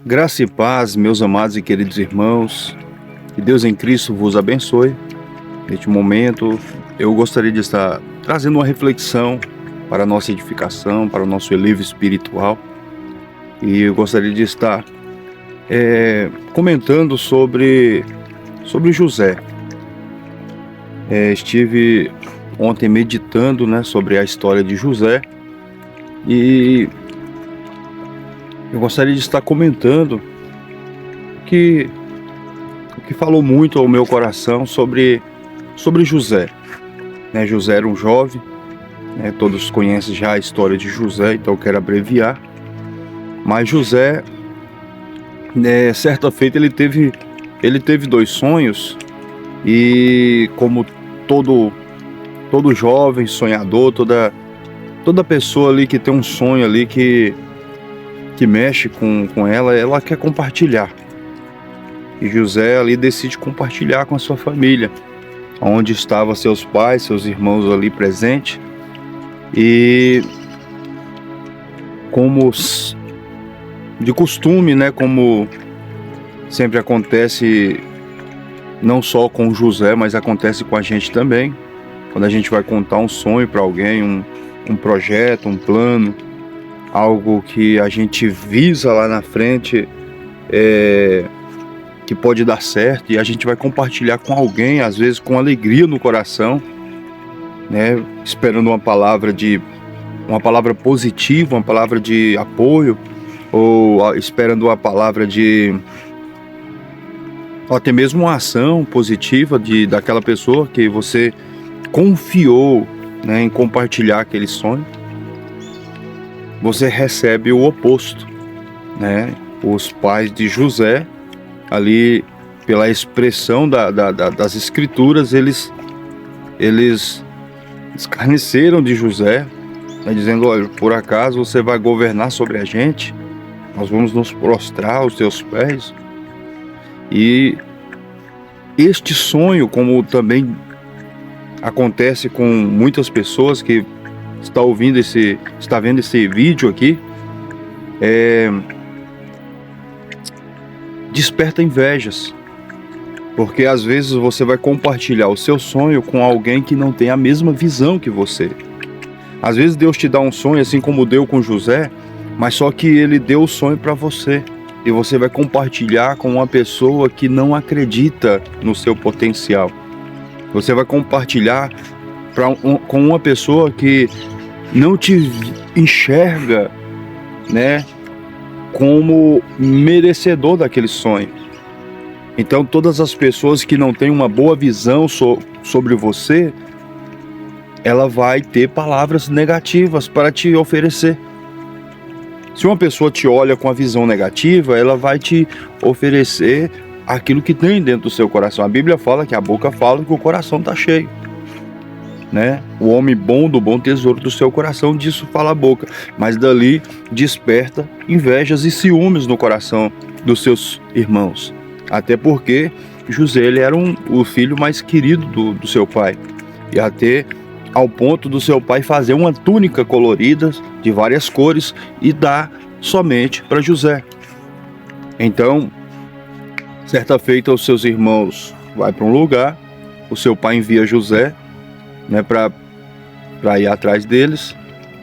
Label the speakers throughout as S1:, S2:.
S1: Graça e paz, meus amados e queridos irmãos, que Deus em Cristo vos abençoe. Neste momento, eu gostaria de estar trazendo uma reflexão para a nossa edificação, para o nosso elevio espiritual. E eu gostaria de estar comentando sobre José. Estive ontem meditando, sobre a história de José e eu gostaria de estar comentando o que falou muito ao meu coração sobre José. José era um jovem, todos conhecem já a história de José, então eu quero abreviar. Mas José, certa feita, ele teve dois sonhos, e como todo jovem sonhador, toda pessoa ali que tem um sonho ali que mexe com ela quer compartilhar. E José ali decide compartilhar com a sua família, onde estavam seus pais, seus irmãos ali presentes. E como de costume, como sempre acontece, não só com José, mas acontece com a gente também, quando a gente vai contar um sonho para alguém, um projeto, um plano, algo que a gente visa lá na frente, que pode dar certo, e a gente vai compartilhar com alguém, às vezes com alegria no coração, esperando uma palavra positiva, uma palavra de apoio, ou esperando uma palavra ou até mesmo uma ação positiva daquela pessoa que você confiou, em compartilhar aquele sonho. Você recebe o oposto, Os pais de José, ali pela expressão das escrituras, eles escarneceram de José, dizendo: olha, por acaso você vai governar sobre a gente? Nós vamos nos prostrar aos teus pés. E este sonho, como também acontece com muitas pessoas que está vendo esse vídeo aqui, desperta invejas, porque às vezes você vai compartilhar o seu sonho com alguém que não tem a mesma visão que você. Às vezes Deus te dá um sonho, assim como deu com José, mas só que ele deu o sonho para você, e você vai compartilhar com uma pessoa que não acredita no seu potencial. Você vai compartilhar com uma pessoa que não te enxerga, como merecedor daquele sonho. Então, todas as pessoas que não têm uma boa visão sobre você, ela vai ter palavras negativas para te oferecer. Se uma pessoa te olha com a visão negativa, ela vai te oferecer aquilo que tem dentro do seu coração. A Bíblia fala que a boca fala que o coração está cheio. O homem bom do bom tesouro do seu coração, disso fala a boca. Mas dali desperta invejas e ciúmes no coração dos seus irmãos. Até porque José, ele era o filho mais querido do seu pai. E até ao ponto do seu pai fazer uma túnica colorida de várias cores e dar somente para José. Então, certa feita, os seus irmãos vão para um lugar, o seu pai envia José, para ir atrás deles,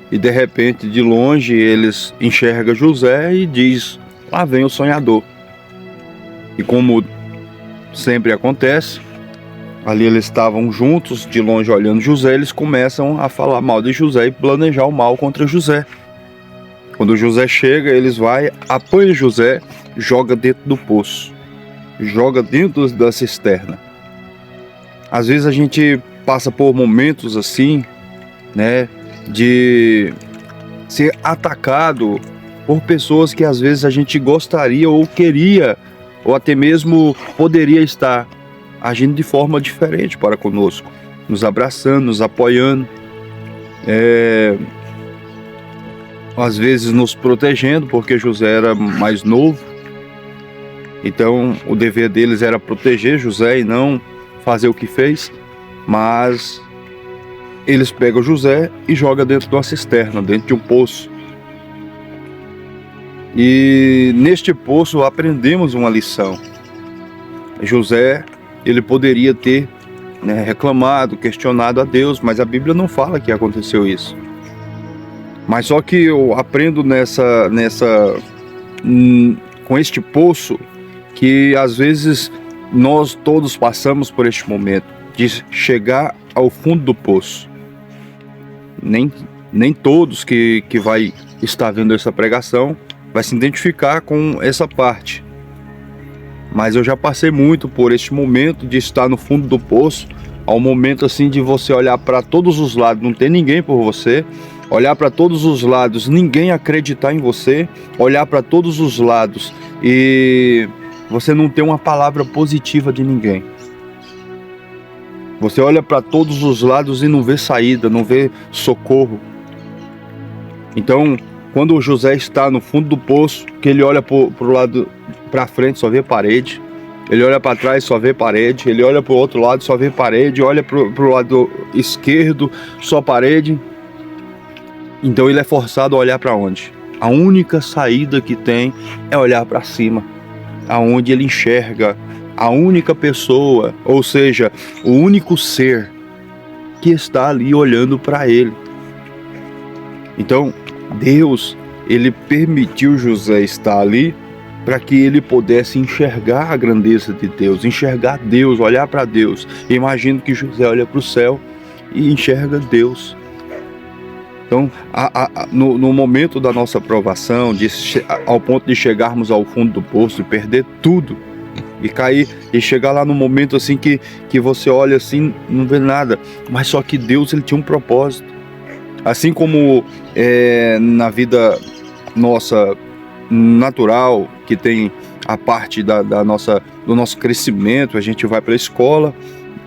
S1: e de repente, de longe, eles enxergam José e diz: lá vem o sonhador. E como sempre acontece, ali eles estavam juntos, de longe olhando José, eles começam a falar mal de José e planejar o mal contra José. Quando José chega, eles apanham José, joga dentro do poço, joga dentro da cisterna. Às vezes a gente passa por momentos assim, de ser atacado por pessoas que às vezes a gente gostaria ou queria, ou até mesmo poderia estar agindo de forma diferente para conosco, nos abraçando, nos apoiando, às vezes nos protegendo, porque José era mais novo, então o dever deles era proteger José e não fazer o que fez. Mas eles pegam José e jogam dentro de uma cisterna, dentro de um poço. E neste poço aprendemos uma lição. José, ele poderia ter, né, reclamado, questionado a Deus, mas a Bíblia não fala que aconteceu isso. Mas só que eu aprendo com este poço, que às vezes nós todos passamos por este momento de chegar ao fundo do poço. Nem todos que vai estar vendo essa pregação vai se identificar com essa parte. Mas eu já passei muito por este momento de estar no fundo do poço, ao momento assim de você olhar para todos os lados, não tem ninguém por você, olhar para todos os lados, ninguém acreditar em você, olhar para todos os lados e você não ter uma palavra positiva de ninguém. Você olha para todos os lados e não vê saída, não vê socorro. Então, quando o José está no fundo do poço, que ele olha para o lado, para frente, só vê parede. Ele olha para trás, só vê parede. Ele olha para o outro lado, só vê parede. Olha para o lado esquerdo, só parede. Então ele é forçado a olhar para onde? A única saída que tem é olhar para cima, aonde ele enxerga a única pessoa, ou seja, o único ser que está ali olhando para ele. Então, Deus, ele permitiu José estar ali para que ele pudesse enxergar a grandeza de Deus, enxergar Deus, olhar para Deus. Imagino que José olha para o céu e enxerga Deus. Então, no momento da nossa provação, ao ponto de chegarmos ao fundo do poço e perder tudo, e cair, e chegar lá no momento assim que você olha assim, não vê nada, mas só que Deus, ele tinha um propósito. Assim como na vida nossa natural, que tem a parte do nosso crescimento, a gente vai para a escola,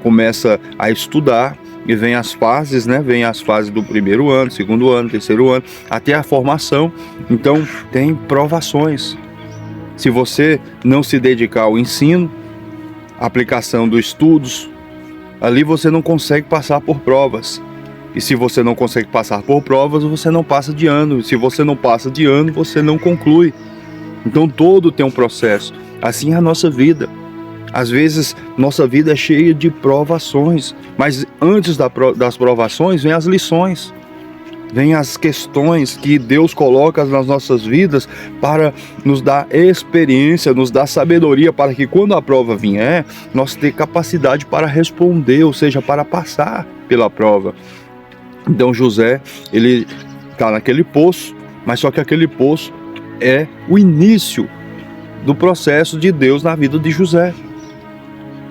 S1: começa a estudar, e vem as fases, né? Vem as fases do primeiro ano, segundo ano, terceiro ano, até a formação. Então, tem provações. Se você não se dedicar ao ensino, aplicação dos estudos, ali você não consegue passar por provas. E se você não consegue passar por provas, você não passa de ano. E se você não passa de ano, você não conclui. Então, todo tem um processo. Assim é a nossa vida. Às vezes, nossa vida é cheia de provações, mas antes das provações, vem as lições, vem as questões que Deus coloca nas nossas vidas para nos dar experiência, nos dar sabedoria, para que quando a prova vier, nós tenhamos capacidade para responder, ou seja, para passar pela prova. Então, José, ele está naquele poço, mas só que aquele poço é o início do processo de Deus na vida de José.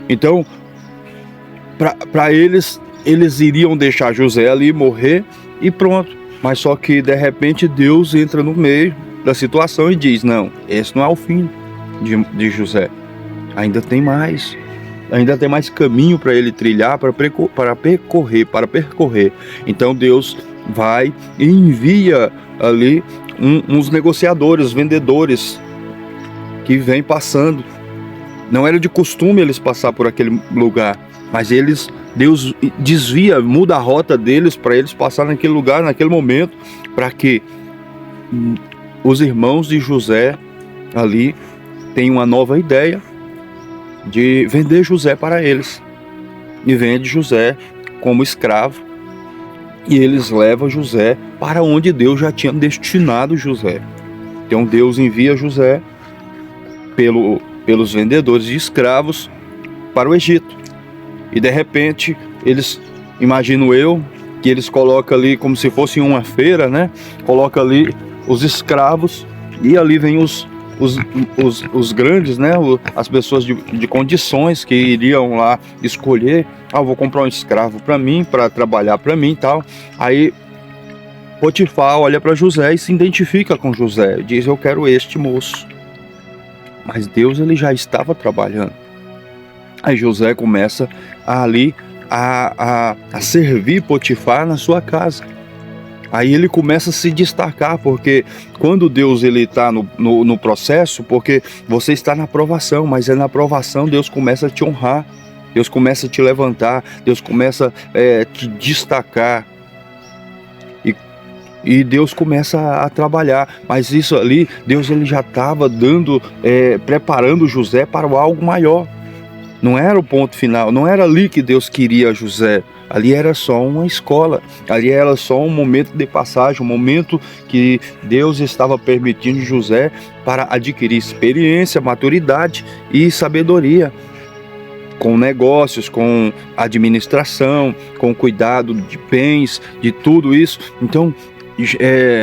S1: Então, para eles iriam deixar José ali morrer e pronto. Mas só que de repente Deus entra no meio da situação e diz: não, esse não é o fim de José. Ainda tem mais caminho para ele trilhar, para percorrer. Então Deus vai e envia ali uns negociadores, vendedores que vêm passando. Não era de costume eles passar por aquele lugar, mas Deus desvia, muda a rota deles para eles passar naquele lugar, naquele momento, para que os irmãos de José ali tenham uma nova ideia de vender José para eles. E vende José como escravo, e eles levam José para onde Deus já tinha destinado José. Então Deus envia José pelos vendedores de escravos para o Egito. E de repente, eles, imagino eu, que eles colocam ali como se fosse uma feira, né? Coloca ali os escravos e ali vem os grandes, né? As pessoas de condições que iriam lá escolher: vou comprar um escravo para mim, para trabalhar para mim e tal. Aí Potifar olha para José e se identifica com José, diz: eu quero este moço. Mas Deus, ele já estava trabalhando. Aí José começa a servir Potifar na sua casa. Aí ele começa a se destacar, porque quando Deus está no processo, porque você está na provação, mas é na provação Deus começa a te honrar, Deus começa a te levantar, Deus começa a te destacar. E E Deus começa a trabalhar, mas isso ali, Deus ele já estava preparando José para algo maior. Não era o ponto final, não era ali que Deus queria José. Ali era só uma escola, ali era só um momento de passagem, um momento que Deus estava permitindo José para adquirir experiência, maturidade e sabedoria, com negócios, com administração, com cuidado de bens, de tudo isso. Então,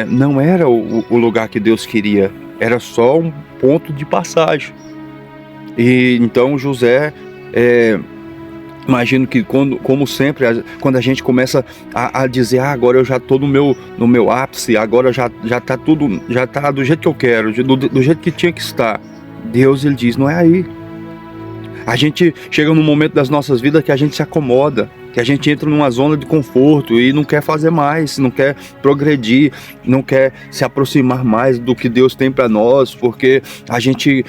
S1: não era o lugar que Deus queria, era só um ponto de passagem. E então José, imagino que como sempre, quando a gente começa a dizer, agora eu já estou no meu ápice, agora já está tudo, já está do jeito que eu quero, do jeito que tinha que estar. Deus ele diz, não é aí. A gente chega num momento das nossas vidas que a gente se acomoda, que a gente entra numa zona de conforto e não quer fazer mais, não quer progredir, não quer se aproximar mais do que Deus tem para nós, porque a gente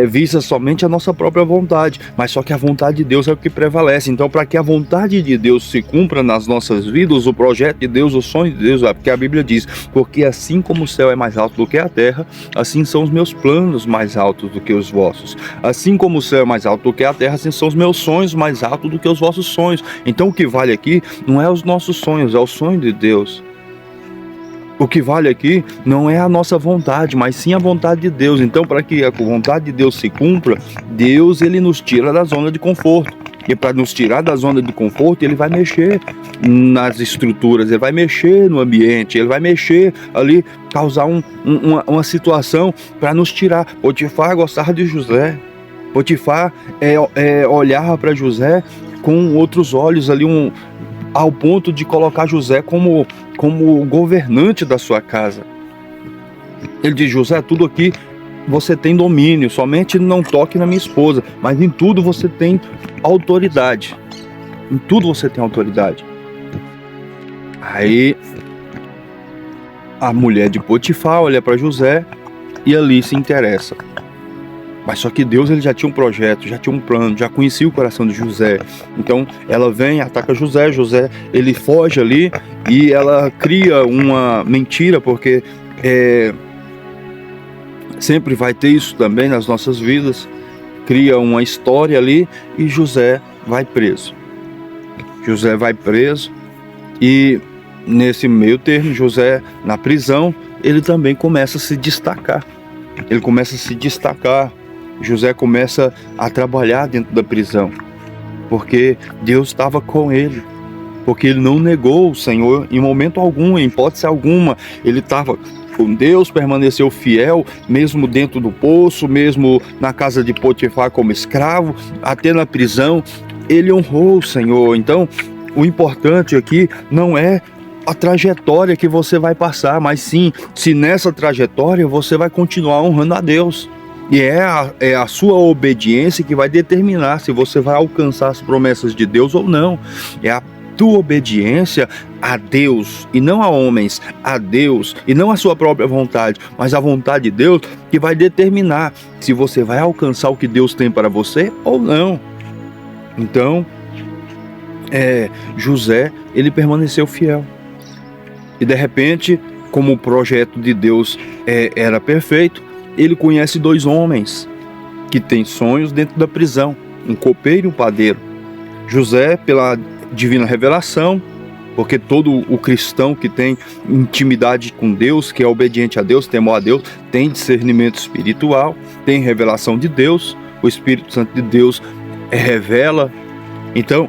S1: visa somente a nossa própria vontade, mas só que a vontade de Deus é o que prevalece. Então, para que a vontade de Deus se cumpra nas nossas vidas, o projeto de Deus, o sonho de Deus, porque a Bíblia diz, porque assim como o céu é mais alto do que a terra, assim são os meus planos mais altos do que os vossos. Assim como o céu é mais alto do que a terra, assim são os meus sonhos mais altos do que os vossos sonhos. Então, o que vale aqui não é os nossos sonhos, é o sonho de Deus. O que vale aqui não é a nossa vontade, mas sim a vontade de Deus. Então, para que a vontade de Deus se cumpra, Deus ele nos tira da zona de conforto. E para nos tirar da zona de conforto, ele vai mexer nas estruturas, ele vai mexer no ambiente, ele vai mexer ali, causar uma situação para nos tirar. Potifar gostava de José. Potifar olhava para José com outros olhos ali, ao ponto de colocar José como governante da sua casa. Ele diz, José, tudo aqui você tem domínio, somente não toque na minha esposa, mas em tudo você tem autoridade. Em tudo você tem autoridade. Aí a mulher de Potifar olha para José e ali se interessa. Mas só que Deus ele já tinha um projeto, já tinha um plano, já conhecia o coração de José. Então ela vem, ataca José, ele foge ali e ela cria uma mentira, porque sempre vai ter isso também nas nossas vidas. Cria uma história ali e José vai preso. José vai preso e nesse meio termo, José na prisão, ele também começa a se destacar. Ele começa a se destacar. José começa a trabalhar dentro da prisão, porque Deus estava com ele, porque ele não negou o Senhor em momento algum, em hipótese alguma. Ele estava com Deus, permaneceu fiel, mesmo dentro do poço, mesmo na casa de Potifar como escravo, até na prisão, ele honrou o Senhor. Então, o importante aqui não é a trajetória que você vai passar, mas sim, se nessa trajetória você vai continuar honrando a Deus. E é a sua obediência que vai determinar se você vai alcançar as promessas de Deus ou não. É a tua obediência a Deus, e não a homens, a Deus, e não a sua própria vontade, mas a vontade de Deus que vai determinar se você vai alcançar o que Deus tem para você ou não. Então, José, ele permaneceu fiel. E de repente, como o projeto de Deus era perfeito, ele conhece dois homens que têm sonhos dentro da prisão, um copeiro e um padeiro. José, pela divina revelação, porque todo o cristão que tem intimidade com Deus, que é obediente a Deus, temor a Deus, tem discernimento espiritual, tem revelação de Deus, o Espírito Santo de Deus revela. Então,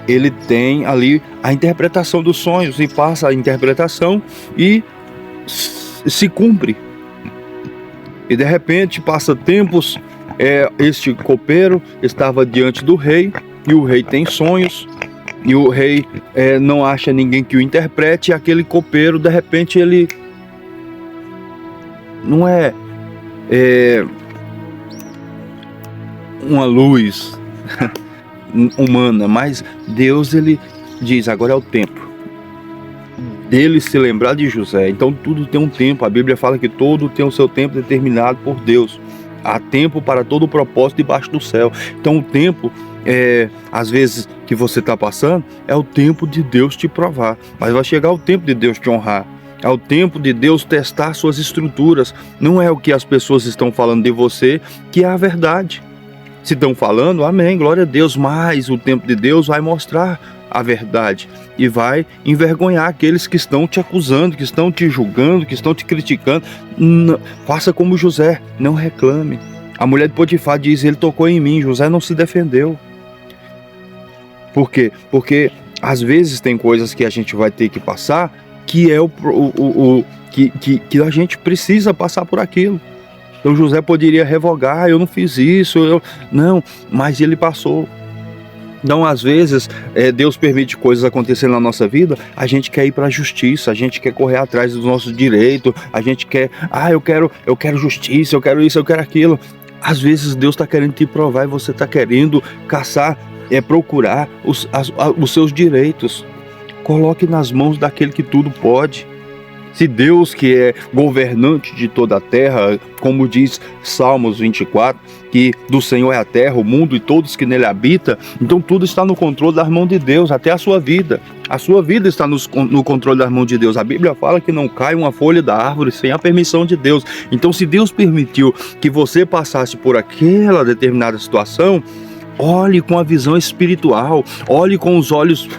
S1: ele tem ali a interpretação dos sonhos e passa a interpretação e se cumpre. E de repente passa tempos, este copeiro estava diante do rei e o rei tem sonhos e o rei não acha ninguém que o interprete, e aquele copeiro de repente ele não é uma luz humana, mas Deus ele diz, agora é o tempo dele se lembrar de José. Então tudo tem um tempo, a Bíblia fala que todo tem o seu tempo determinado por Deus. Há tempo para todo o propósito debaixo do céu. Então o tempo, às vezes que você está passando, é o tempo de Deus te provar, mas vai chegar o tempo de Deus te honrar. É o tempo de Deus testar suas estruturas. Não é o que as pessoas estão falando de você que é a verdade. Se estão falando, amém, glória a Deus, mas o tempo de Deus vai mostrar a verdade e vai envergonhar aqueles que estão te acusando, que estão te julgando, que estão te criticando. Não, faça como José, não reclame. A mulher de Potifar diz, ele tocou em mim, José não se defendeu. Por quê? Porque às vezes tem coisas que a gente vai ter que passar que é que a gente precisa passar por aquilo. Então José poderia revogar, eu não fiz isso, não, mas ele passou. Então, às vezes, Deus permite coisas acontecerem na nossa vida, a gente quer ir para a justiça, a gente quer correr atrás dos nossos direitos, a gente quer, eu quero justiça, eu quero isso, eu quero aquilo. Às vezes Deus está querendo te provar e você está querendo caçar, procurar os seus direitos. Coloque nas mãos daquele que tudo pode. Se Deus, que é governante de toda a terra, como diz Salmos 24, que do Senhor é a terra, o mundo e todos que nele habitam, então tudo está no controle das mãos de Deus, até a sua vida. A sua vida está no controle das mãos de Deus. A Bíblia fala que não cai uma folha da árvore sem a permissão de Deus. Então, se Deus permitiu que você passasse por aquela determinada situação, olhe com a visão espiritual, olhe com os olhos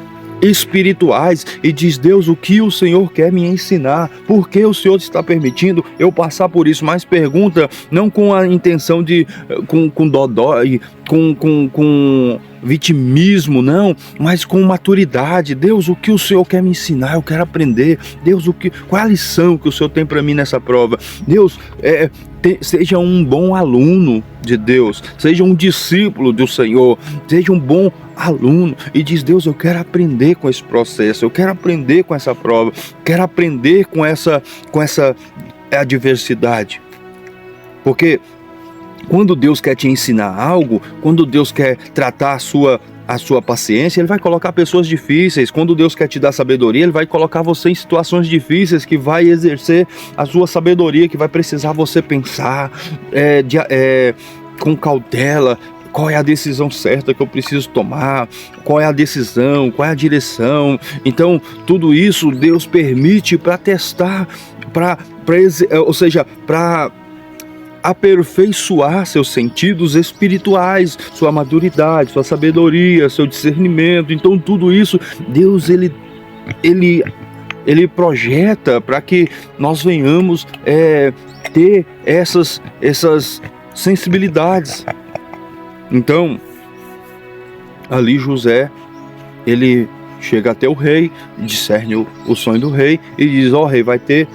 S1: espirituais e diz, Deus, o que o Senhor quer me ensinar? Por que o Senhor está permitindo eu passar por isso? Mas pergunta não com a intenção de com dodói, com vitimismo, não, mas com maturidade. Deus, o que o Senhor quer me ensinar? Eu quero aprender. Deus, qual é a lição que o Senhor tem para mim nessa prova? Deus, seja um bom aluno de Deus, seja um discípulo do Senhor, seja um bom aluno e diz, Deus, eu quero aprender com esse processo, eu quero aprender com essa prova, quero aprender com essa adversidade. Porque quando Deus quer te ensinar algo, quando Deus quer tratar a sua paciência, Ele vai colocar pessoas difíceis. Quando Deus quer te dar sabedoria, Ele vai colocar você em situações difíceis, que vai exercer a sua sabedoria, que vai precisar você pensar com cautela, qual é a decisão certa que eu preciso tomar, qual é a decisão, qual é a direção. Então, tudo isso Deus permite para testar, para aperfeiçoar seus sentidos espirituais, sua maturidade, sua sabedoria, seu discernimento. Então tudo isso Deus ele projeta para que nós venhamos ter essas sensibilidades. Então ali José, ele chega até o rei, discerne o sonho do rei e diz, rei, vai ter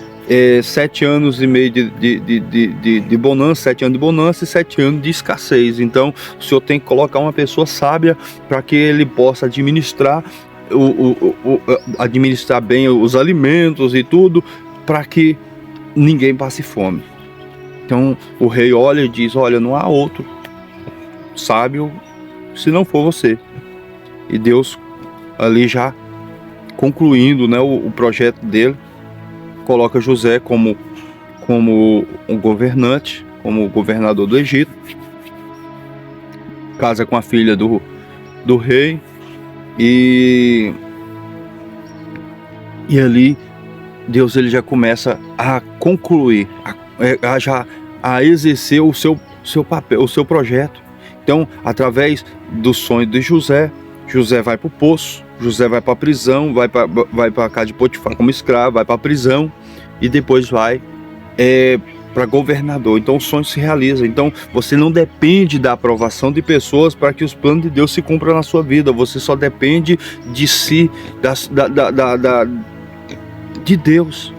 S1: 7 anos e meio de bonança, 7 anos de bonança e 7 anos de escassez. Então o senhor tem que colocar uma pessoa sábia para que ele possa administrar administrar bem os alimentos e tudo, para que ninguém passe fome. Então o rei olha e diz, olha, não há outro sábio se não for você. E Deus ali já concluindo, né, o projeto dele, coloca José como um governante, como governador do Egito, casa com a filha do rei, e ali Deus ele já começa a concluir, a exercer o seu papel, o seu projeto. Então, através do sonho de José vai para o poço, José vai para a prisão, vai para a casa de Potifar como escravo, vai para a prisão e depois vai para governador. Então o sonho se realiza. Então você não depende da aprovação de pessoas para que os planos de Deus se cumpram na sua vida. Você só depende de si, de Deus,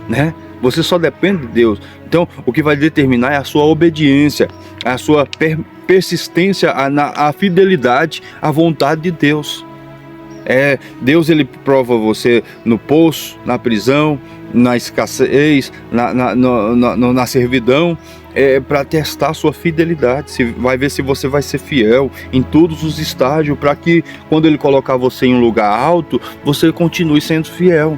S1: né? Você só depende de Deus. Então o que vai determinar é a sua obediência, a sua persistência, a fidelidade à vontade de Deus. Deus ele prova você no poço, na prisão, na escassez, na servidão, para testar a sua fidelidade. Vai ver se você vai ser fiel em todos os estágios, para que quando ele colocar você em um lugar alto, você continue sendo fiel.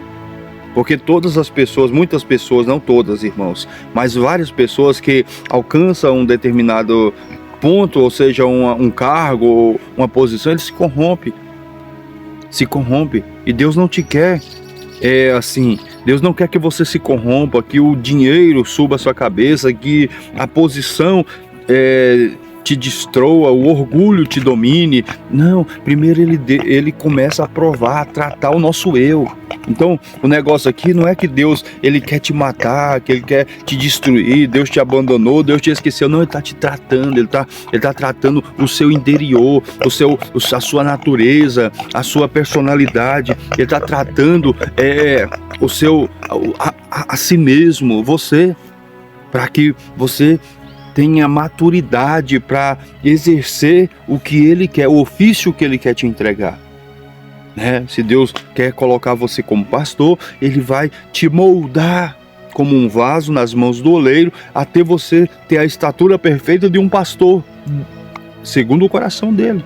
S1: Porque todas as pessoas, muitas pessoas, não todas, irmãos, mas várias pessoas que alcançam um determinado ponto, ou seja, um cargo ou uma posição, ele se corrompe. E Deus não te quer assim, Deus não quer que você se corrompa, que o dinheiro suba a sua cabeça, que a posição te destroa, o orgulho te domine. Não, primeiro ele começa a provar, a tratar o nosso eu. Então, o negócio aqui não é que Deus, ele quer te matar, que ele quer te destruir, Deus te abandonou, Deus te esqueceu. Não, ele está te tratando, ele tá tratando o seu interior, a sua natureza, a sua personalidade. Ele está tratando a si mesmo, você, para que você tenha maturidade para exercer o que ele quer, o ofício que ele quer te entregar. Se Deus quer colocar você como pastor, ele vai te moldar como um vaso nas mãos do oleiro, até você ter a estatura perfeita de um pastor, segundo o coração dele.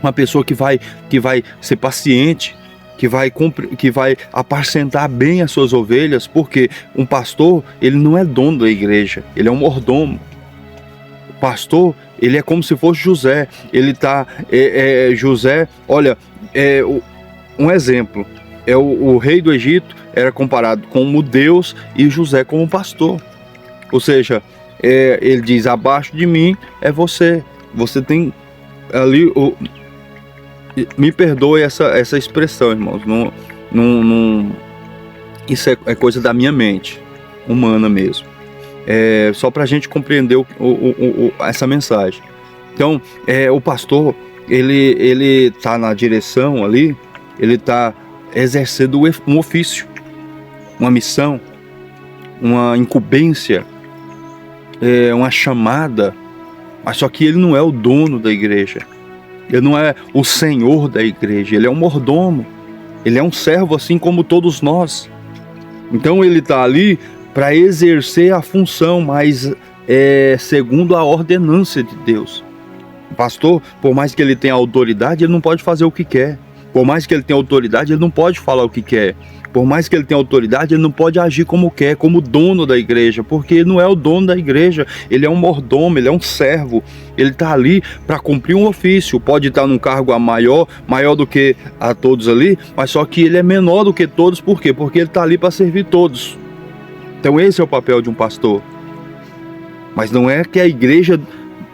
S1: Uma pessoa que vai ser paciente, que vai apacentar bem as suas ovelhas, porque um pastor, ele não é dono da igreja, ele é um mordomo. O pastor, ele é como se fosse José. Ele tá, José, olha, um exemplo, o rei do Egito era comparado como Deus e José como pastor. Ou seja, ele diz, abaixo de mim é você tem ali me perdoe essa expressão, irmãos. Isso é coisa da minha mente, humana mesmo. Só para a gente compreender essa mensagem. Então, o pastor, ele está na direção ali, ele está exercendo um ofício, uma missão, uma incumbência, uma chamada, mas só que ele não é o dono da igreja. Ele não é o senhor da igreja, ele é um mordomo, ele é um servo assim como todos nós. Então ele está ali para exercer a função, mas segundo a ordenança de Deus. O pastor, por mais que ele tenha autoridade, ele não pode fazer o que quer. Por mais que ele tenha autoridade, ele não pode falar o que quer. Por mais que ele tenha autoridade, ele não pode agir como quer, como dono da igreja, porque ele não é o dono da igreja, ele é um mordomo, ele é um servo, ele está ali para cumprir um ofício. Pode estar num cargo maior do que a todos ali, mas só que ele é menor do que todos. Por quê? Porque ele está ali para servir todos. Então esse é o papel de um pastor. Mas não é que a igreja,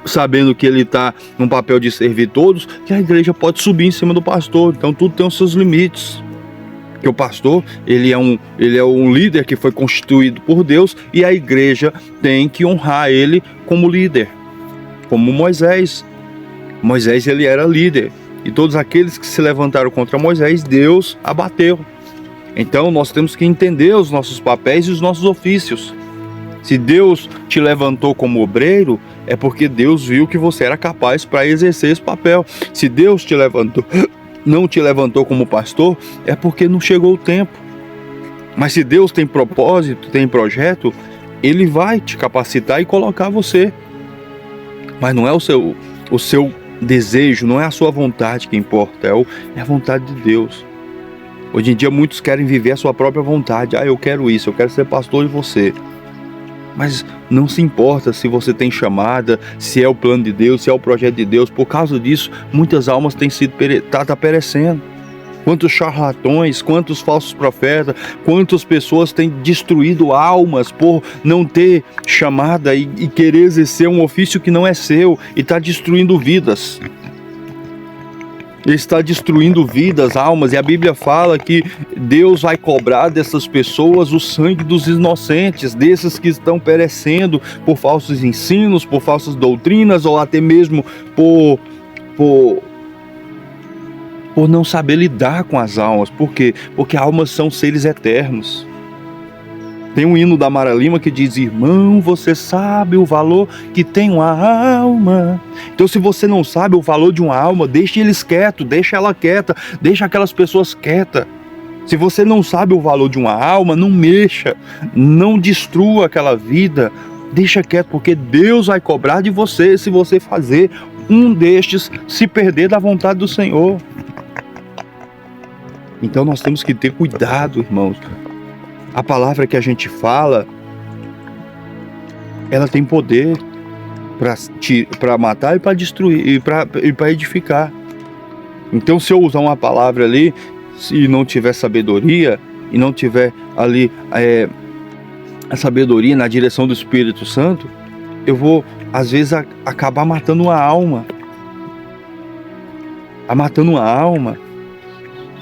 S1: sabendo que ele está num papel de servir todos, que a igreja pode subir em cima do pastor. Então tudo tem os seus limites. Que o pastor, ele é um líder que foi constituído por Deus, e a igreja tem que honrar ele como líder, como Moisés. Moisés, ele era líder, e todos aqueles que se levantaram contra Moisés, Deus abateu. Então nós temos que entender os nossos papéis e os nossos ofícios. Se Deus te levantou como obreiro, é porque Deus viu que você era capaz para exercer esse papel. Se Deus não te levantou como pastor, é porque não chegou o tempo. Mas se Deus tem propósito, tem projeto, ele vai te capacitar e colocar você. Mas não é o seu desejo, não é a sua vontade que importa, é a vontade de Deus. Hoje em dia muitos querem viver a sua própria vontade. Eu quero isso, eu quero ser pastor de você. Mas não se importa se você tem chamada, se é o plano de Deus, se é o projeto de Deus. Por causa disso, muitas almas têm sido perecendo. Quantos charlatões, quantos falsos profetas, quantas pessoas têm destruído almas por não ter chamada e querer exercer um ofício que não é seu, e está destruindo vidas. Está destruindo vidas, almas, e a Bíblia fala que Deus vai cobrar dessas pessoas o sangue dos inocentes, desses que estão perecendo por falsos ensinos, por falsas doutrinas, ou até mesmo por não saber lidar com as almas. Por quê? Porque almas são seres eternos. Tem um hino da Mara Lima que diz: irmão, você sabe o valor que tem uma alma? Então, se você não sabe o valor de uma alma, deixe eles quietos, deixa ela quieta, deixa aquelas pessoas quietas. Se você não sabe o valor de uma alma, não mexa, não destrua aquela vida, deixa quieto, porque Deus vai cobrar de você se você fazer um destes se perder da vontade do Senhor. Então nós temos que ter cuidado, irmãos. A palavra que a gente fala, ela tem poder para matar e para destruir e para edificar. Então, se eu usar uma palavra ali, se não tiver sabedoria, e não tiver ali a sabedoria na direção do Espírito Santo, eu vou, às vezes, acabar matando uma alma.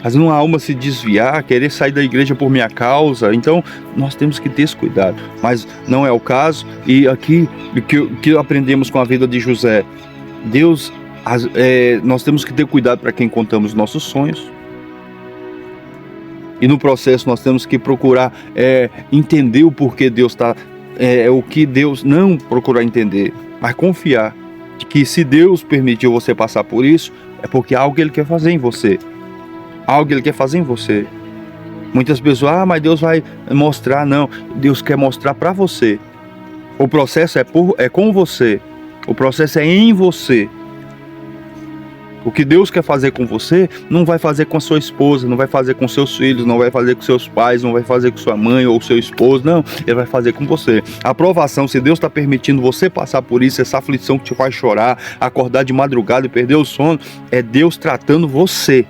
S1: Fazendo uma alma se desviar, querer sair da igreja por minha causa. Então, nós temos que ter esse cuidado. Mas não é o caso. E aqui, o que aprendemos com a vida de José? Nós temos que ter cuidado para quem contamos nossos sonhos. E no processo nós temos que procurar entender o porquê Deus está... o que Deus... Não procurar entender, mas confiar de que se Deus permitiu você passar por isso, é porque algo Ele quer fazer em você. Algo Ele quer fazer em você. Muitas pessoas, mas Deus vai mostrar. Não, Deus quer mostrar para você. O processo é com você. O processo é em você. O que Deus quer fazer com você, não vai fazer com a sua esposa, não vai fazer com seus filhos, não vai fazer com seus pais, não vai fazer com sua mãe ou seu esposo, não. Ele vai fazer com você. A aprovação, se Deus está permitindo você passar por isso, essa aflição que te faz chorar, acordar de madrugada e perder o sono, é Deus tratando você.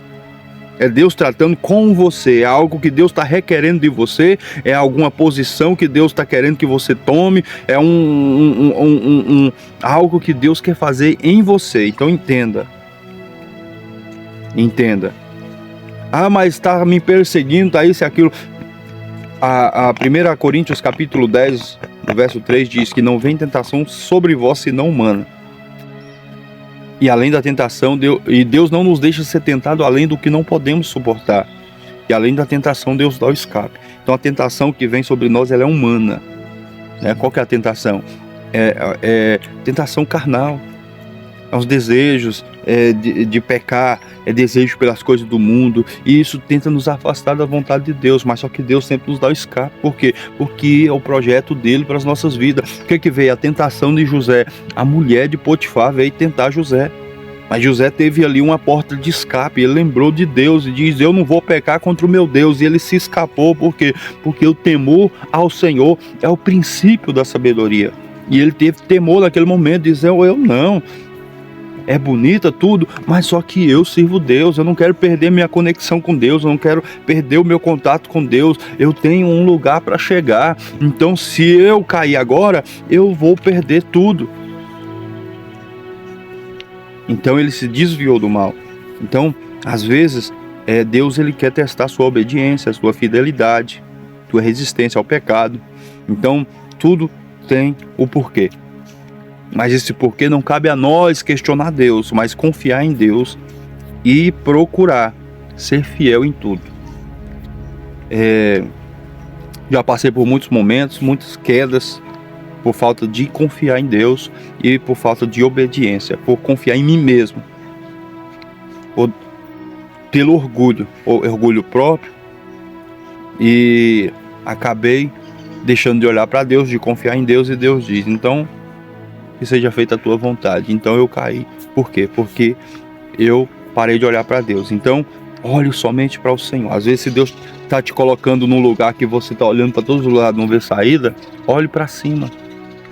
S1: É Deus tratando com você. É algo que Deus está requerendo de você. É alguma posição que Deus está querendo que você tome. É algo que Deus quer fazer em você. Então entenda. Mas está me perseguindo, tá isso e aquilo. A 1 Coríntios capítulo 10, no verso 3 diz que não vem tentação sobre vós senão humana. E além da tentação, Deus não nos deixa ser tentado além do que não podemos suportar. E além da tentação, Deus dá o escape. Então a tentação que vem sobre nós, ela é humana. Qual que é a tentação? Tentação carnal. É os desejos de pecar, é desejo pelas coisas do mundo. E isso tenta nos afastar da vontade de Deus. Mas só que Deus sempre nos dá o escape. Por quê? Porque é o projeto dele para as nossas vidas. O que veio? A tentação de José. A mulher de Potifar veio tentar José. Mas José teve ali uma porta de escape. Ele lembrou de Deus e diz: eu não vou pecar contra o meu Deus. E ele se escapou. Por quê? Porque o temor ao Senhor é o princípio da sabedoria. E ele teve temor naquele momento, dizendo: eu não. É bonita tudo, mas só que eu sirvo Deus. Eu não quero perder minha conexão com Deus. Eu não quero perder o meu contato com Deus. Eu tenho um lugar para chegar. Então, se eu cair agora, eu vou perder tudo. Então, ele se desviou do mal. Então, às vezes, Deus ele quer testar sua obediência, sua fidelidade, sua resistência ao pecado. Então, tudo tem o porquê. Mas esse porquê não cabe a nós questionar Deus, mas confiar em Deus e procurar ser fiel em tudo. Já passei por muitos momentos, muitas quedas, por falta de confiar em Deus e por falta de obediência, por confiar em mim mesmo, pelo orgulho próprio, e acabei deixando de olhar para Deus, de confiar em Deus, e Deus diz: então, que seja feita a tua vontade. Então eu caí. Por quê? Porque eu parei de olhar para Deus. Então, olhe somente para o Senhor. Às vezes, se Deus está te colocando num lugar que você está olhando para todos os lados, não vê saída, olhe para cima.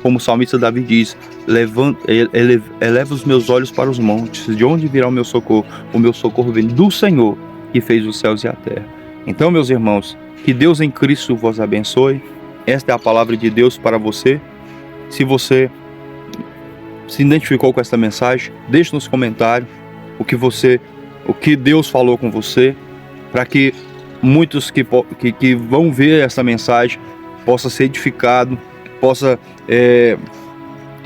S1: Como o salmista Davi diz: eleva os meus olhos para os montes. De onde virá o meu socorro? O meu socorro vem do Senhor, que fez os céus e a terra. Então, meus irmãos, que Deus em Cristo vos abençoe. Esta é a palavra de Deus para você. Se você se identificou com essa mensagem, deixe nos comentários o que Deus falou com você, para que muitos que vão ver essa mensagem possa ser edificado, possa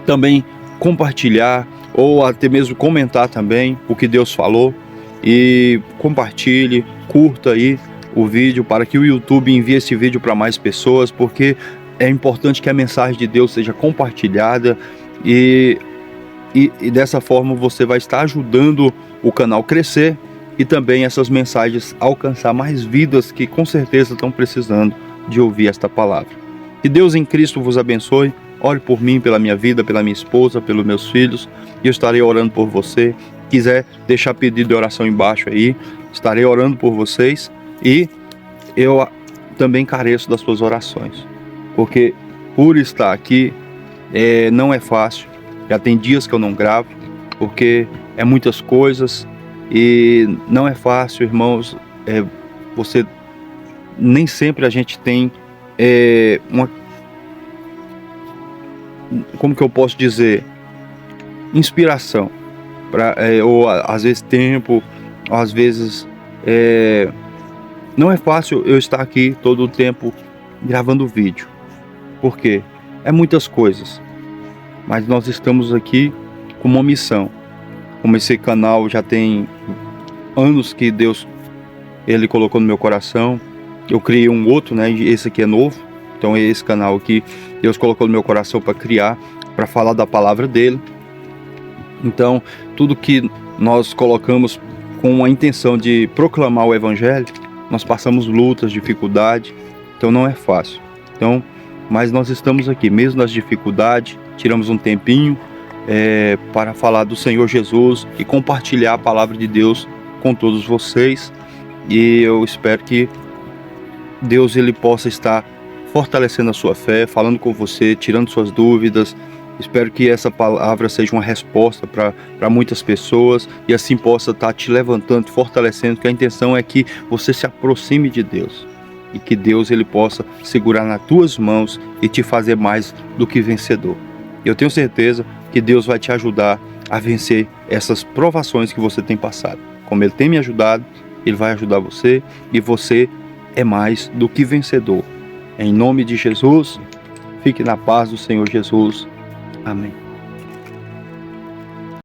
S1: também compartilhar, ou até mesmo comentar também o que Deus falou. E compartilhe, curta aí o vídeo para que o YouTube envie esse vídeo para mais pessoas, porque é importante que a mensagem de Deus seja compartilhada e dessa forma você vai estar ajudando o canal a crescer e também essas mensagens alcançar mais vidas que com certeza estão precisando de ouvir esta palavra. Que Deus em Cristo vos abençoe. Ore por mim, pela minha vida, pela minha esposa, pelos meus filhos, e eu estarei orando por você. Quiser deixar pedido de oração embaixo aí, estarei orando por vocês, e eu também careço das suas orações, porque por estar aqui não é fácil. Já tem dias que eu não gravo, porque é muitas coisas e não é fácil, irmãos. Você nem sempre a gente tem como que eu posso dizer, inspiração, ou às vezes tempo, ou às vezes não é fácil eu estar aqui todo o tempo gravando vídeo, porque é muitas coisas, mas nós estamos aqui com uma missão. Como esse canal já tem anos que Deus ele colocou no meu coração, eu criei um outro, né? Esse aqui é novo, então esse canal aqui Deus colocou no meu coração para criar, para falar da palavra dele. Então tudo que nós colocamos com a intenção de proclamar o evangelho, nós passamos lutas, dificuldade, então não é fácil. Então, mas nós estamos aqui, mesmo nas dificuldades, tiramos um tempinho para falar do Senhor Jesus e compartilhar a palavra de Deus com todos vocês. E eu espero que Deus ele possa estar fortalecendo a sua fé, falando com você, tirando suas dúvidas. Espero que essa palavra seja uma resposta para muitas pessoas e assim possa estar te levantando, te fortalecendo, que a intenção é que você se aproxime de Deus e que Deus ele possa segurar nas tuas mãos e te fazer mais do que vencedor. Eu tenho certeza que Deus vai te ajudar a vencer essas provações que você tem passado. Como Ele tem me ajudado, Ele vai ajudar você e você é mais do que vencedor. Em nome de Jesus, fique na paz do Senhor Jesus. Amém.